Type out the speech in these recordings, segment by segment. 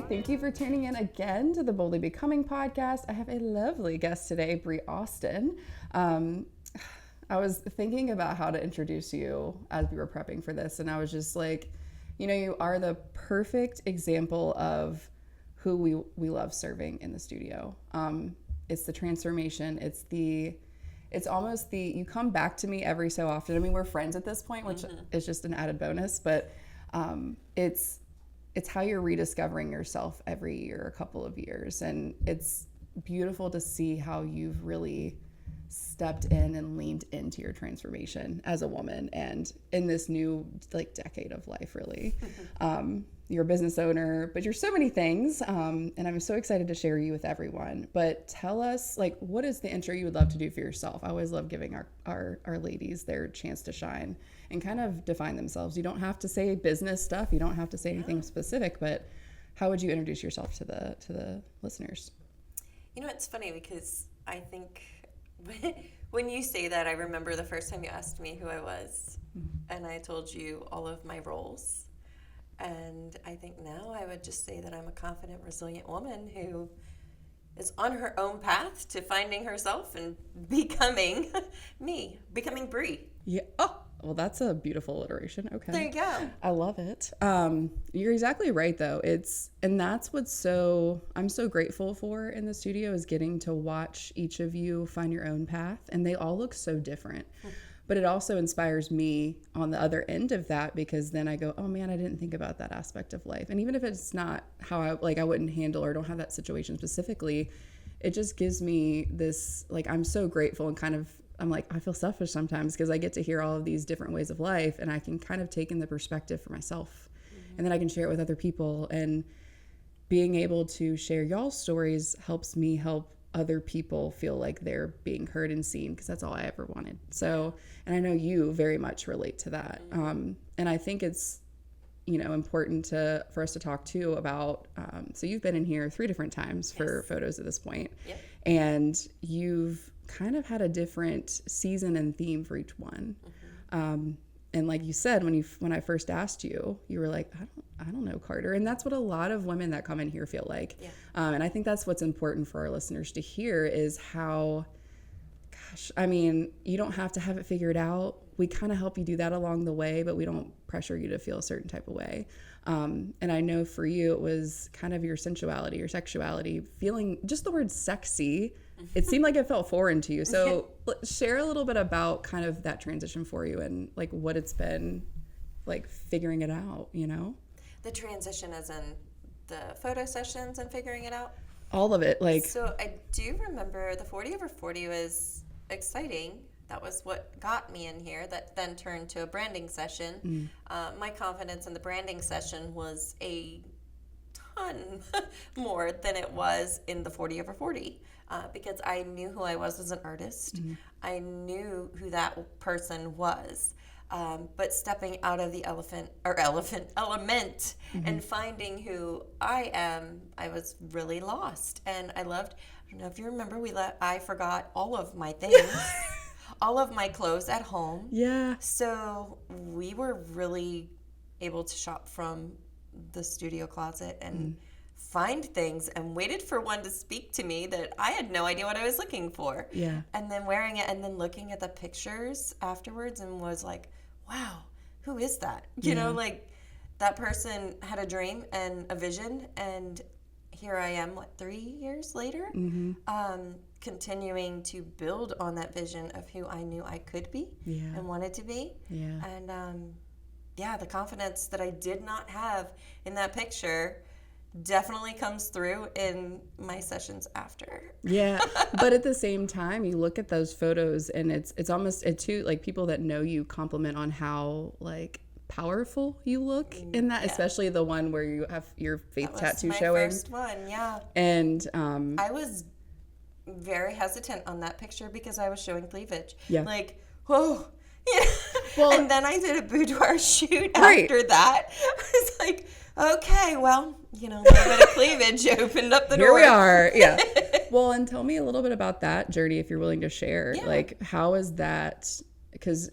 Thank you for tuning in again to the Boldly Becoming podcast. I have a lovely guest today, Brie Austin. I was thinking about how to introduce you as we were prepping for this, and I was just like, you know, you are the perfect example of who we love serving in the studio. It's the transformation. It's almost you come back to me every so often. I mean, we're friends at this point, which is just an added bonus, but it's how you're rediscovering yourself every year, a couple of years. And it's beautiful to see how you've really stepped in and leaned into your transformation as a woman and in this new decade of life, really. You're a business owner, but you're so many things. And I'm so excited to share you with everyone. But tell us, what is the intro you would love to do for yourself? I always love giving our ladies their chance to shine and kind of define themselves. You don't have to say business stuff. You don't have to say anything specific, but how would you introduce yourself to the listeners? You know, it's funny because I think when you say that, I remember the first time you asked me who I was, and I told you all of my roles. And I think now I would just say that I'm a confident, resilient woman who is on her own path to finding herself and becoming becoming Brie. Yeah. Oh, well, that's a beautiful alliteration. Okay. There you go. I love it. You're exactly right, though. And that's what's I'm so grateful for in the studio is getting to watch each of you find your own path. And they all look so different. But it also inspires me on the other end of that, because then I go, oh man, I didn't think about that aspect of life. And even if it's not how I wouldn't handle or don't have that situation specifically, it just gives me this, I'm so grateful and kind of, I feel selfish sometimes because I get to hear all of these different ways of life, and I can kind of take in the perspective for myself. And then I can share it with other people, and being able to share y'all's stories helps me help other people feel like they're being heard and seen, because that's all I ever wanted. So, and I know you very much relate to that. And I think it's, important for us to talk too about, so you've been in here 3 different times for photos at this point. Yep. And you've kind of had a different season and theme for each one. And like you said, when I first asked you, you were like, I don't know, Carter. And that's what a lot of women that come in here feel like. Yeah. And I think that's what's important for our listeners to hear is how, you don't have to have it figured out. We kind of help you do that along the way, but we don't pressure you to feel a certain type of way. And I know for you, it was kind of your sensuality, your sexuality, feeling just the word sexy. It seemed like it felt foreign to you. So share a little bit about kind of that transition for you and what it's been figuring it out, The transition as in the photo sessions and figuring it out? All of it. So I do remember the 40 over 40 was exciting. That was what got me in here. That then turned to a branding session. My confidence in the branding session was a ton more than it was in the 40 over 40. Because I knew who I was as an artist. I knew who that person was. But stepping out of the element and finding who I am, I was really lost. And I don't know if you remember, I forgot all of my things, all of my clothes at home. Yeah. So we were really able to shop from the studio closet and find things, and waited for one to speak to me that I had no idea what I was looking for. Yeah. And then wearing it and then looking at the pictures afterwards and was like, wow, who is that? You know, that person had a dream and a vision, and here I am, 3 years later, continuing to build on that vision of who I knew I could be and wanted to be. Yeah. And the confidence that I did not have in that picture definitely comes through in my sessions after. Yeah. But at the same time, you look at those photos and it's almost too, people that know you compliment on how powerful you look in that, especially the one where you have your faith tattoo showing. That was my first one, yeah. And I was very hesitant on that picture because I was showing cleavage. Yeah. Whoa. Yeah. Well, and then I did a boudoir shoot after that. I was like, okay, well, a little bit of cleavage opened up the door. Here we are. Yeah. Well, and tell me a little bit about that journey if you're willing to share. Yeah. Like, how is that? Because,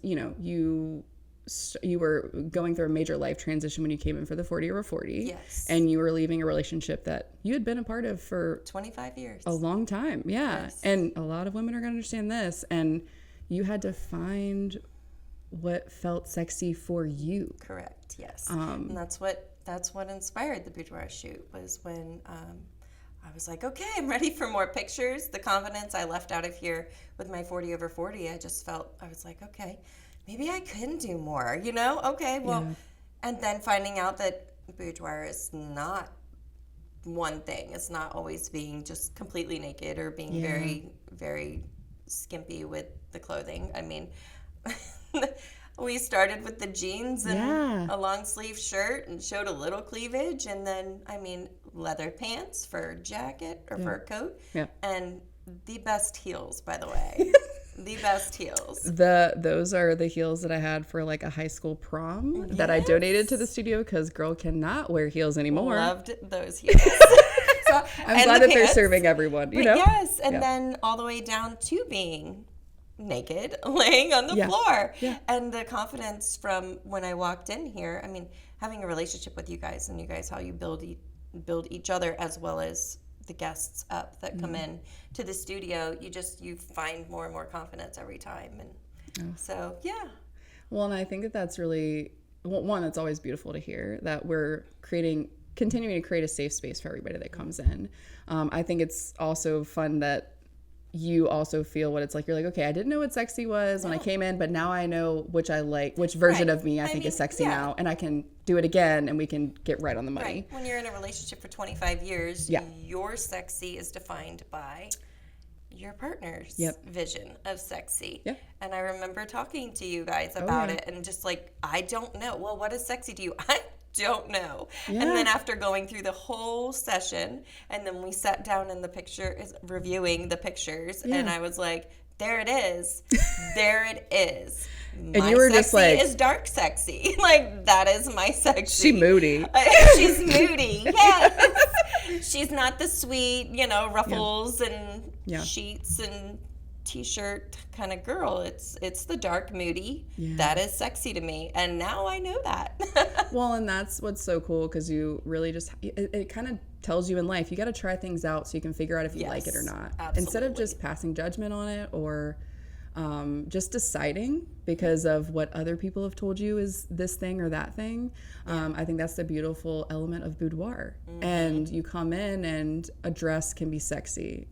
you were going through a major life transition when you came in for the 40 over 40. Yes. And you were leaving a relationship that you had been a part of for 25 years. a long time. Yeah. Yes. And a lot of women are going to understand this. And you had to find what felt sexy for you. Correct. Yes. And that's what inspired the boudoir shoot, was when I was like, okay, I'm ready for more pictures. The confidence I left out of here with my 40 over 40, I was like, okay, maybe I can do more, Okay, well, Yeah. And then finding out that boudoir is not one thing. It's not always being just completely naked or being very, very skimpy with the clothing. I mean, we started with the jeans and a long sleeve shirt and showed a little cleavage, and then, leather pants for a jacket or for a coat, and the best heels, by the way. The best heels. Those are the heels that I had for like a high school prom that I donated to the studio because girl cannot wear heels anymore. Loved those heels. So I'm glad that they're serving everyone, Yes, and then all the way down to being naked, laying on the floor. Yeah. And the confidence from when I walked in here, having a relationship with you guys, and you guys, how you build each other as well as the guests up that come in to the studio, you find more and more confidence every time. And so, yeah. Well, and I think that's really, one, it's always beautiful to hear that we're continuing to create a safe space for everybody that comes in. I think it's also fun that you also feel what it's like. You're like, okay, I didn't know what sexy was when I came in, but now I know which version of me I think is sexy now, and I can do it again, and we can get right on the money. Right. When you're in a relationship for 25 years, your sexy is defined by your partner's vision of sexy. Yeah. And I remember talking to you guys about it, and just like, I don't know. Well, what is sexy to you? I don't know. Yeah. And then after going through the whole session, and then we sat down in the reviewing the pictures, and I was like, there it is. There it is. My and you were just like, is dark sexy. Like, that is my sexy. She moody. She's moody. Yeah. She's not the sweet, ruffles and sheets and t-shirt kind of girl. It's the dark, moody. That is sexy to me, and now I know that. Well, and that's what's so cool, because you really just it kind of tells you in life, you got to try things out so you can figure out if you like it or not. Absolutely. Instead of just passing judgment on it, or just deciding because of what other people have told you is this thing or that thing. I think that's the beautiful element of boudoir. And you come in, and a dress can be sexy.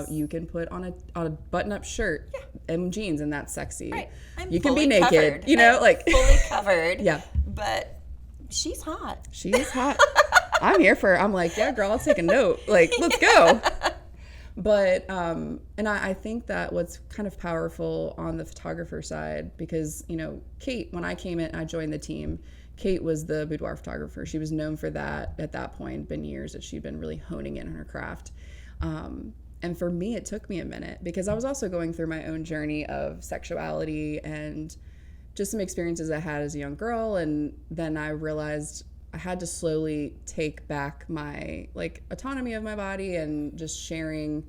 You can put on a button-up shirt and jeans, and that's sexy. Right. You can be naked, covered. like fully covered. Yeah. But she's hot. She's hot. I'm here for her. I'm like, yeah, girl, I'll take a note. Like, let's go. But, and I think that what's kind of powerful on the photographer side, because, Kate, when I came in, I joined the team, Kate was the boudoir photographer. She was known for that at that point, been years that she'd been really honing in on her craft. And for me, it took me a minute, because I was also going through my own journey of sexuality and just some experiences I had as a young girl. And then I realized I had to slowly take back my autonomy of my body, and just sharing,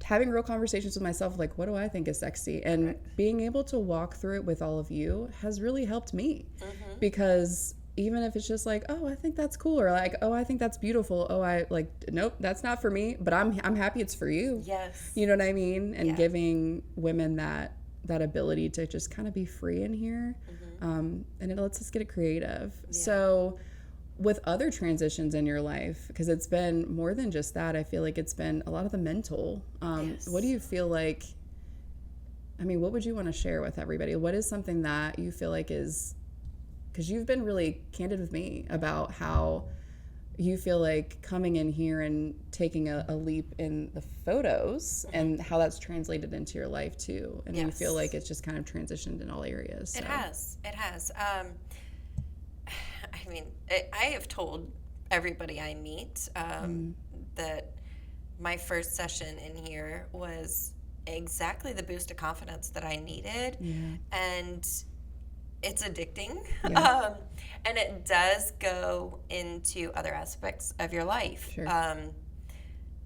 having real conversations with myself, what do I think is sexy? And being able to walk through it with all of you has really helped me, because even if it's just oh, I think that's cool, or oh, I think that's beautiful. Oh, nope, that's not for me, but I'm happy it's for you. Yes. You know what I mean? And giving women that ability to just kind of be free in here. And it lets us get creative. Yeah. So with other transitions in your life, because it's been more than just that, I feel like it's been a lot of the mental. What do you feel like, what would you want to share with everybody? What is something that you feel like is, because you've been really candid with me about how you feel like coming in here and taking a leap in the photos, and how that's translated into your life too. And you feel like it's just kind of transitioned in all areas. So. It has. I have told everybody I meet that my first session in here was exactly the boost of confidence that I needed. Yeah. And it's addicting. Yeah. And it does go into other aspects of your life. Sure.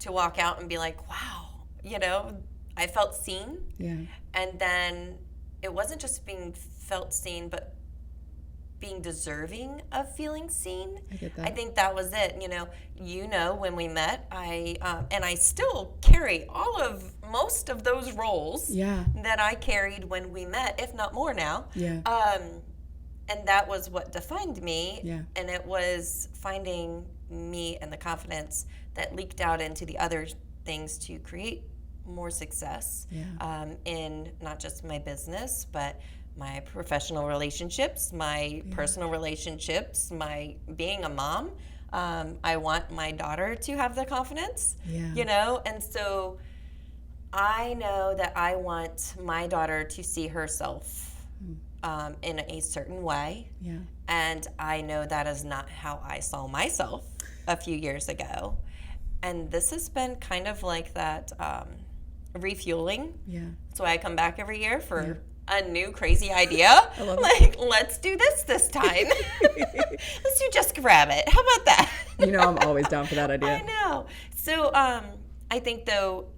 to walk out and be like, wow, you know, I felt seen. Yeah. And then it wasn't just being felt seen, but being deserving of feeling seen. I get that. I think that was it. When we met, and I still carry most of those roles that I carried when we met, if not more now. Yeah. And that was what defined me. Yeah. And it was finding me and the confidence that leaked out into the other things to create more success in not just my business, but my professional relationships, my personal relationships, my being a mom. I want my daughter to have the confidence, and so I know that I want my daughter to see herself in a certain way. Yeah. And I know that is not how I saw myself a few years ago. And this has been kind of like that refueling. Yeah. So I come back every year for a new crazy idea. I love it. Let's do this time. Let's do Just Grab It. How about that? I'm always down for that idea. I know. So I think, though,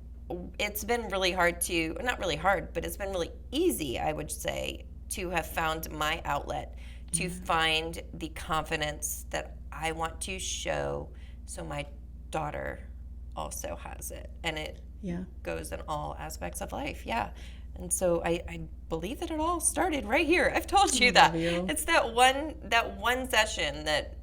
it's been really hard not really hard, but it's been really easy, I would say, to have found my outlet, to find the confidence that I want to show so my daughter also has it. And it goes in all aspects of life. Yeah. And so I believe that it all started right here. I've told you that. It's that one session that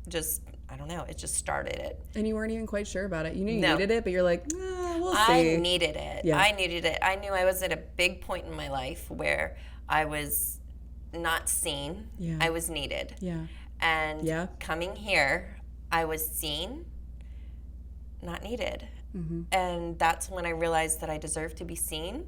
just, I don't know, it just started it. And you weren't even quite sure about it. You knew you needed it, but you're like, we'll see. I needed it. Yeah. I needed it. I knew I was at a big point in my life where I was not seen. Yeah. I was needed. Yeah. And coming here, I was seen, not needed. Mm-hmm. And that's when I realized that I deserve to be seen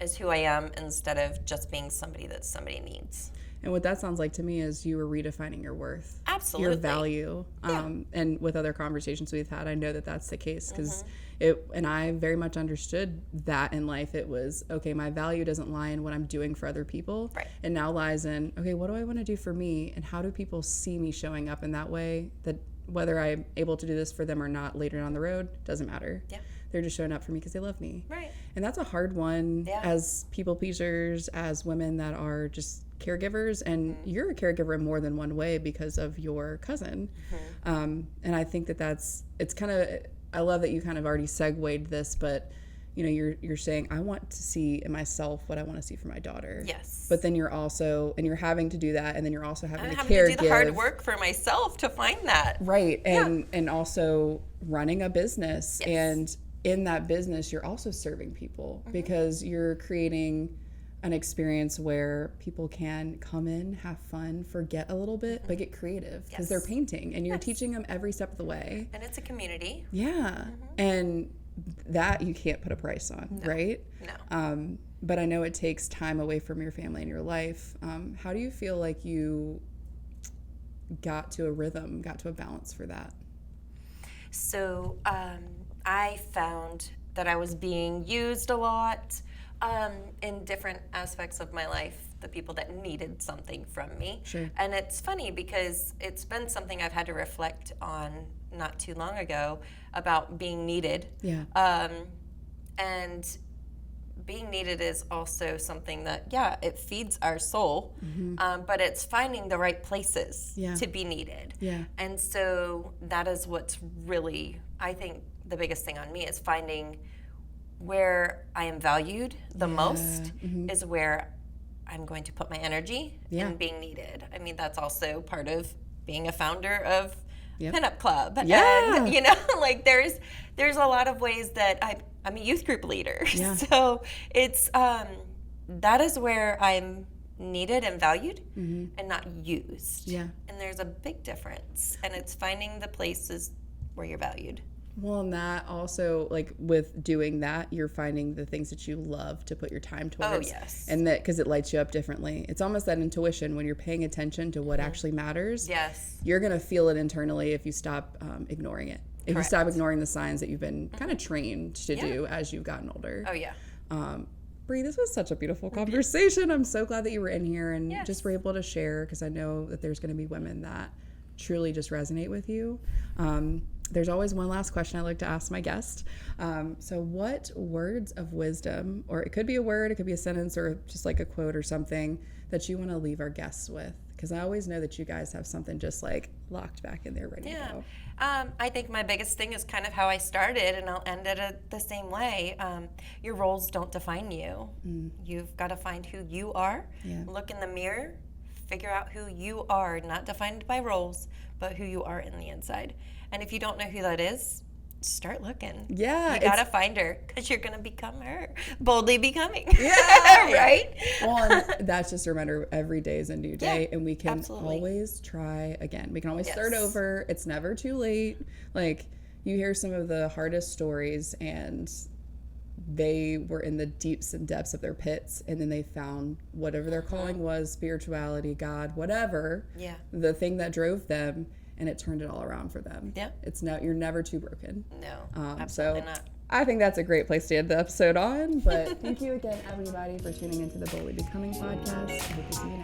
as who I am instead of just being somebody that somebody needs. And what that sounds like to me is you were redefining your worth. Absolutely. Your value. Yeah. And with other conversations we've had, I know that that's the case because and I very much understood that in life. It was, okay, my value doesn't lie in what I'm doing for other people. Right. It now lies in, okay, what do I want to do for me? And how do people see me showing up in that way that whether I'm able to do this for them or not later down the road, doesn't matter. Yeah. They're just showing up for me because they love me. Right. And that's a hard one as people pleasers, as women that are just caregivers. And you're a caregiver in more than one way because of your cousin. And I think it's kind of, I love that you kind of already segued this, but you're saying, I want to see in myself what I want to see for my daughter. Yes. But then you're also, and you're having to do that, and then you're also having to caregive. To do the hard work for myself to find that. Right. And also running a business. Yes. And in that business, you're also serving people because you're creating an experience where people can come in, have fun, forget a little bit, but get creative because they're painting and you're teaching them every step of the way. And it's a community. Yeah. And that you can't put a price on, right? No. But I know it takes time away from your family and your life. How do you feel like you got to a rhythm, got to a balance for that? So I found that I was being used a lot in different aspects of my life, the people that needed something from me. Sure. And it's funny because it's been something I've had to reflect on not too long ago about being needed. Yeah. And being needed is also something that, it feeds our soul, but it's finding the right places to be needed. Yeah. And so that is what's really, I think, the biggest thing on me is finding where I am valued the most is where I'm going to put my energy in being needed. I mean, that's also part of being a founder of Pinup Club. Yeah. And, there's a lot of ways that I'm a youth group leader. Yeah. So it's, that is where I'm needed and valued and not used. Yeah. And there's a big difference. And it's finding the places where you're valued. Well, and that also, with doing that, you're finding the things that you love to put your time towards. Oh, yes. And that, because it lights you up differently. It's almost that intuition when you're paying attention to what actually matters. Yes. You're going to feel it internally if you stop ignoring it. If Correct. You stop ignoring the signs that you've been kind of trained to do as you've gotten older. Oh, yeah. Brie, this was such a beautiful conversation. I'm so glad that you were in here and just were able to share, because I know that there's going to be women that truly just resonate with you. There's always one last question I like to ask my guest. So what words of wisdom, or it could be a word, it could be a sentence, or just like a quote or something that you want to leave our guests with? Because I always know that you guys have something just like locked back in there ready to go. I think my biggest thing is kind of how I started, and I'll end it the same way. Your roles don't define you. You've got to find who you are, look in the mirror, figure out who you are, not defined by roles, but who you are in the inside. And if you don't know who that is, start looking. Yeah. You got to find her, because you're going to become her. Boldly becoming. Yeah. Right? Well, and that's just a reminder, every day is a new day, and we can absolutely. always try again. We can always start over. It's never too late. Like, you hear some of the hardest stories, and they were in the deeps and depths of their pits, and then they found whatever their calling was, spirituality, God, whatever, the thing that drove them, and it turned it all around for them. You're never too broken. No, absolutely not. I think that's a great place to end the episode on, but thank you again, everybody, for tuning into the Boldly Becoming podcast. I hope to see you